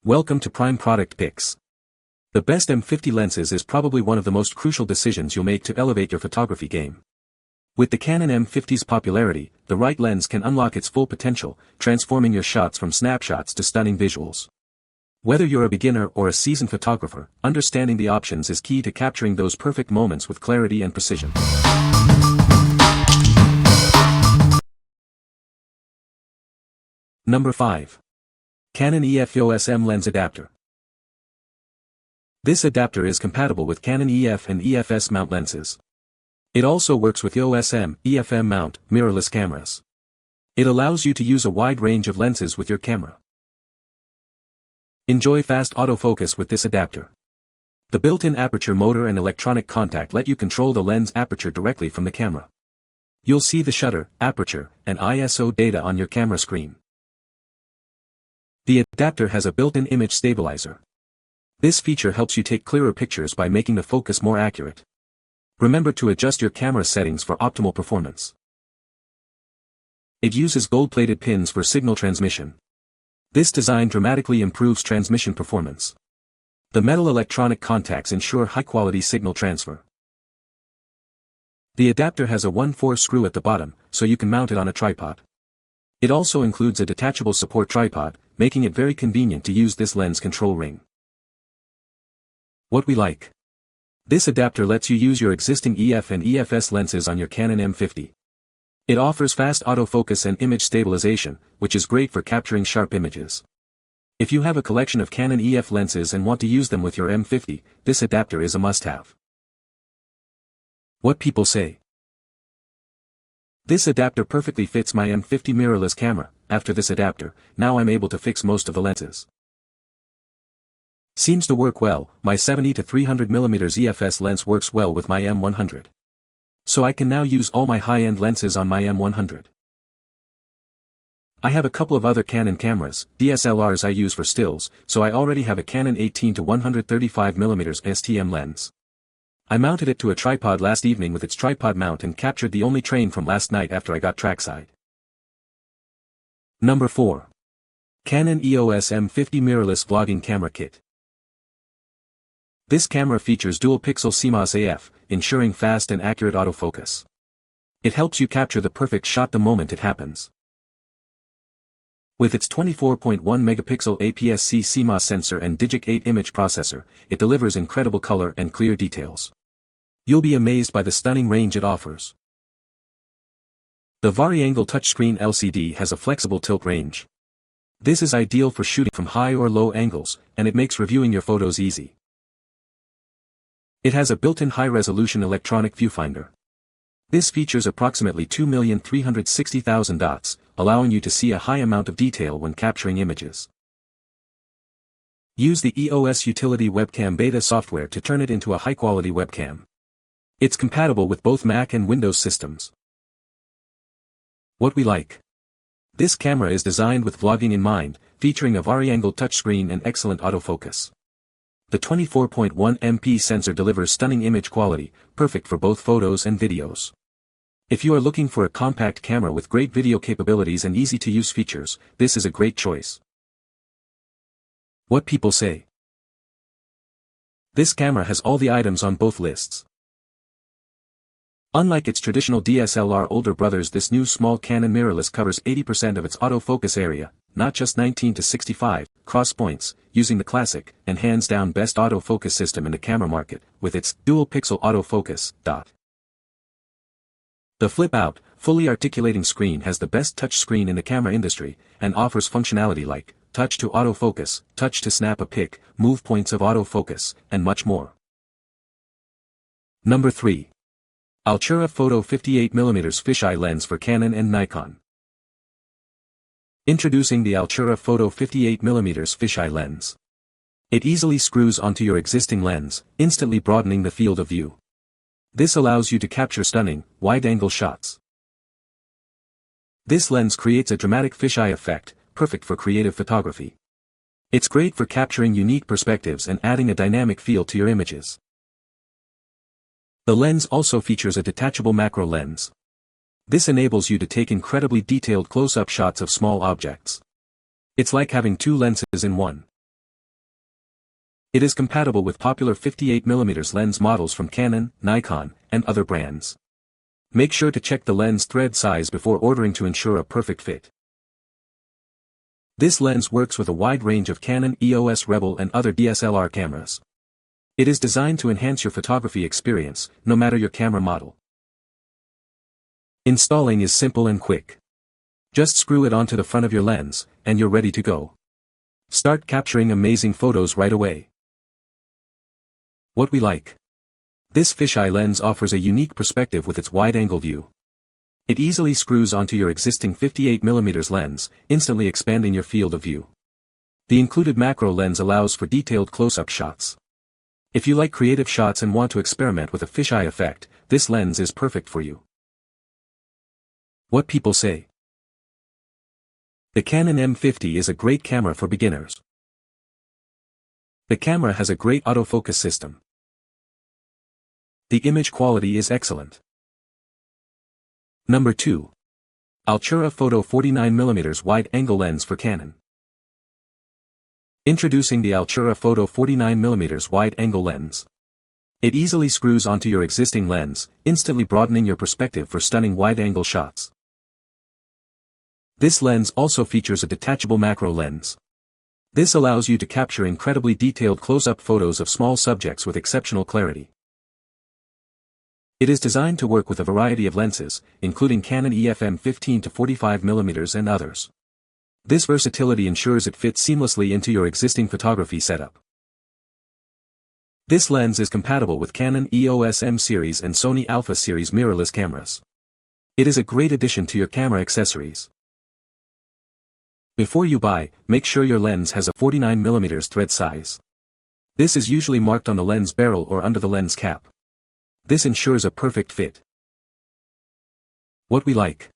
Welcome to Prime Product Picks. The best M50 lenses is probably one of the most crucial decisions you'll make to elevate your photography game. With the Canon M50's popularity, the right lens can unlock its full potential, transforming your shots from snapshots to stunning visuals. Whether you're a beginner or a seasoned photographer, understanding the options is key to capturing those perfect moments with clarity and precision. Number 5. Canon EF-EOS M Lens Adapter. This adapter is compatible with Canon EF and EF-S mount lenses. It also works with EOS-M, EF-M mount, mirrorless cameras. It allows you to use a wide range of lenses with your camera. Enjoy fast autofocus with this adapter. The built-in aperture motor and electronic contact let you control the lens aperture directly from the camera. You'll see the shutter, aperture, and ISO data on your camera screen. The adapter has a built-in image stabilizer. This feature helps you take clearer pictures by making the focus more accurate. Remember to adjust your camera settings for optimal performance. It uses gold-plated pins for signal transmission. This design dramatically improves transmission performance. The metal electronic contacts ensure high-quality signal transfer. The adapter has a 1/4 screw at the bottom, so you can mount it on a tripod. It also includes a detachable support tripod, making it very convenient to use this lens control ring. What we like. This adapter lets you use your existing EF and EF-S lenses on your Canon M50. It offers fast autofocus and image stabilization, which is great for capturing sharp images. If you have a collection of Canon EF lenses and want to use them with your M50, this adapter is a must-have. What people say. This adapter perfectly fits my M50 mirrorless camera. After this adapter, now I'm able to fix most of the lenses. Seems to work well. My 70 to 300mm EF-S lens works well with my M100. So I can now use all my high-end lenses on my M100. I have a couple of other Canon cameras, DSLRs I use for stills, so I already have a Canon 18 to 135mm STM lens. I mounted it to a tripod last evening with its tripod mount and captured the only train from last night after I got trackside. Number 4. Canon EOS M50 Mirrorless Vlogging Camera Kit. This camera features dual-pixel CMOS AF, ensuring fast and accurate autofocus. It helps you capture the perfect shot the moment it happens. With its 24.1 megapixel APS-C CMOS sensor and Digic 8 image processor, it delivers incredible color and clear details. You'll be amazed by the stunning range it offers. The Vari-Angle touchscreen LCD has a flexible tilt range. This is ideal for shooting from high or low angles, and it makes reviewing your photos easy. It has a built-in high-resolution electronic viewfinder. This features approximately 2,360,000 dots, allowing you to see a high amount of detail when capturing images. Use the EOS Utility Webcam Beta software to turn it into a high-quality webcam. It's compatible with both Mac and Windows systems. What we like. This camera is designed with vlogging in mind, featuring a Vari-Angle touchscreen and excellent autofocus. The 24.1 MP sensor delivers stunning image quality, perfect for both photos and videos. If you are looking for a compact camera with great video capabilities and easy-to-use features, this is a great choice. What people say. This camera has all the items on both lists. Unlike its traditional DSLR older brothers, this new small Canon mirrorless covers 80% of its autofocus area, not just 19 to 65 cross points, using the classic and hands-down best autofocus system in the camera market, with its dual-pixel autofocus. The flip-out, fully articulating screen has the best touch screen in the camera industry, and offers functionality like touch to autofocus, touch to snap a pic, move points of autofocus, and much more. Number 3. Altura Photo 58mm Fisheye Lens for Canon and Nikon. Introducing the Altura Photo 58mm Fisheye Lens. It easily screws onto your existing lens, instantly broadening the field of view. This allows you to capture stunning, wide-angle shots. This lens creates a dramatic fisheye effect, perfect for creative photography. It's great for capturing unique perspectives and adding a dynamic feel to your images. The lens also features a detachable macro lens. This enables you to take incredibly detailed close-up shots of small objects. It's like having two lenses in one. It is compatible with popular 58mm lens models from Canon, Nikon, and other brands. Make sure to check the lens thread size before ordering to ensure a perfect fit. This lens works with a wide range of Canon EOS Rebel and other DSLR cameras. It is designed to enhance your photography experience, no matter your camera model. Installing is simple and quick. Just screw it onto the front of your lens, and you're ready to go. Start capturing amazing photos right away. What we like. This fisheye lens offers a unique perspective with its wide-angle view. It easily screws onto your existing 58mm lens, instantly expanding your field of view. The included macro lens allows for detailed close-up shots. If you like creative shots and want to experiment with a fisheye effect, this lens is perfect for you. What people say. The Canon M50 is a great camera for beginners. The camera has a great autofocus system. The image quality is excellent. Number 2. Altura Photo 49mm wide-angle lens for Canon. Introducing the Altura Photo 49mm wide-angle lens. It easily screws onto your existing lens, instantly broadening your perspective for stunning wide-angle shots. This lens also features a detachable macro lens. This allows you to capture incredibly detailed close-up photos of small subjects with exceptional clarity. It is designed to work with a variety of lenses, including Canon EF-M50 to 45mm and others. This versatility ensures it fits seamlessly into your existing photography setup. This lens is compatible with Canon EOS M series and Sony Alpha series mirrorless cameras. It is a great addition to your camera accessories. Before you buy, make sure your lens has a 49mm thread size. This is usually marked on the lens barrel or under the lens cap. This ensures a perfect fit. What we like.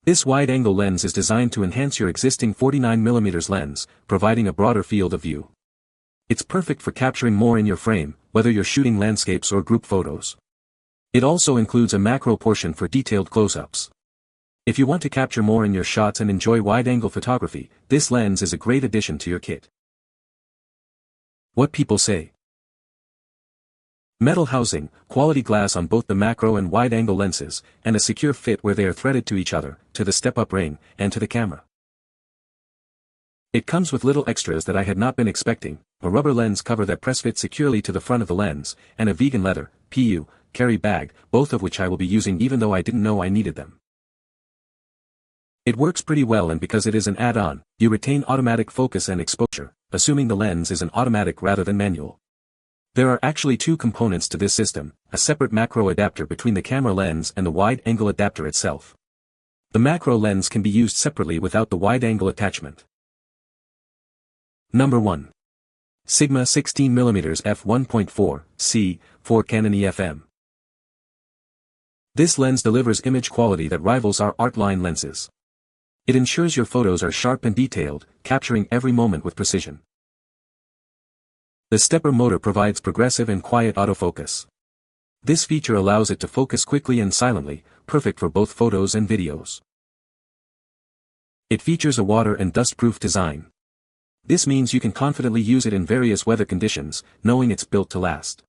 This wide-angle lens is designed to enhance your existing 49mm lens, providing a broader field of view. It's perfect for capturing more in your frame, whether you're shooting landscapes or group photos. It also includes a macro portion for detailed close-ups. If you want to capture more in your shots and enjoy wide-angle photography, this lens is a great addition to your kit. What people say. Metal housing, quality glass on both the macro and wide-angle lenses, and a secure fit where they are threaded to each other, to the step-up ring, and to the camera. It comes with little extras that I had not been expecting, a rubber lens cover that press-fits securely to the front of the lens, and a vegan leather, PU, carry bag, both of which I will be using even though I didn't know I needed them. It works pretty well, and because it is an add-on, you retain automatic focus and exposure, assuming the lens is an automatic rather than manual. There are actually two components to this system, a separate macro adapter between the camera lens and the wide-angle adapter itself. The macro lens can be used separately without the wide-angle attachment. Number 1. Sigma 16mm f1.4, c, for Canon EF-M. This lens delivers image quality that rivals our art-line lenses. It ensures your photos are sharp and detailed, capturing every moment with precision. The stepper motor provides progressive and quiet autofocus. This feature allows it to focus quickly and silently, perfect for both photos and videos. It features a water and dust-proof design. This means you can confidently use it in various weather conditions, knowing it's built to last.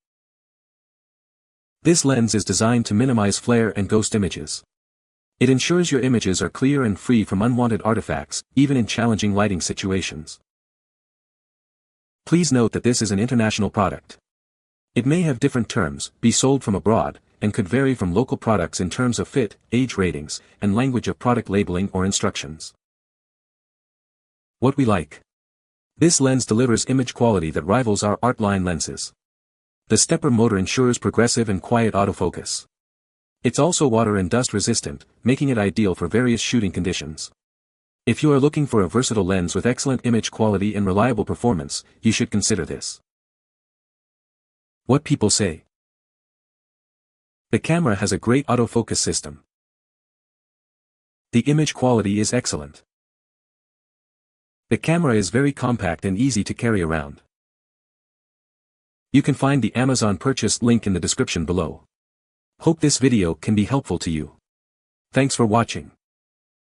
This lens is designed to minimize flare and ghost images. It ensures your images are clear and free from unwanted artifacts, even in challenging lighting situations. Please note that this is an international product. It may have different terms, be sold from abroad, and could vary from local products in terms of fit, age ratings, and language of product labeling or instructions. What we like. This lens delivers image quality that rivals our art-line lenses. The stepper motor ensures progressive and quiet autofocus. It's also water and dust resistant, making it ideal for various shooting conditions. If you are looking for a versatile lens with excellent image quality and reliable performance, you should consider this. What people say. The camera has a great autofocus system. The image quality is excellent. The camera is very compact and easy to carry around. You can find the Amazon purchase link in the description below. Hope this video can be helpful to you. Thanks for watching.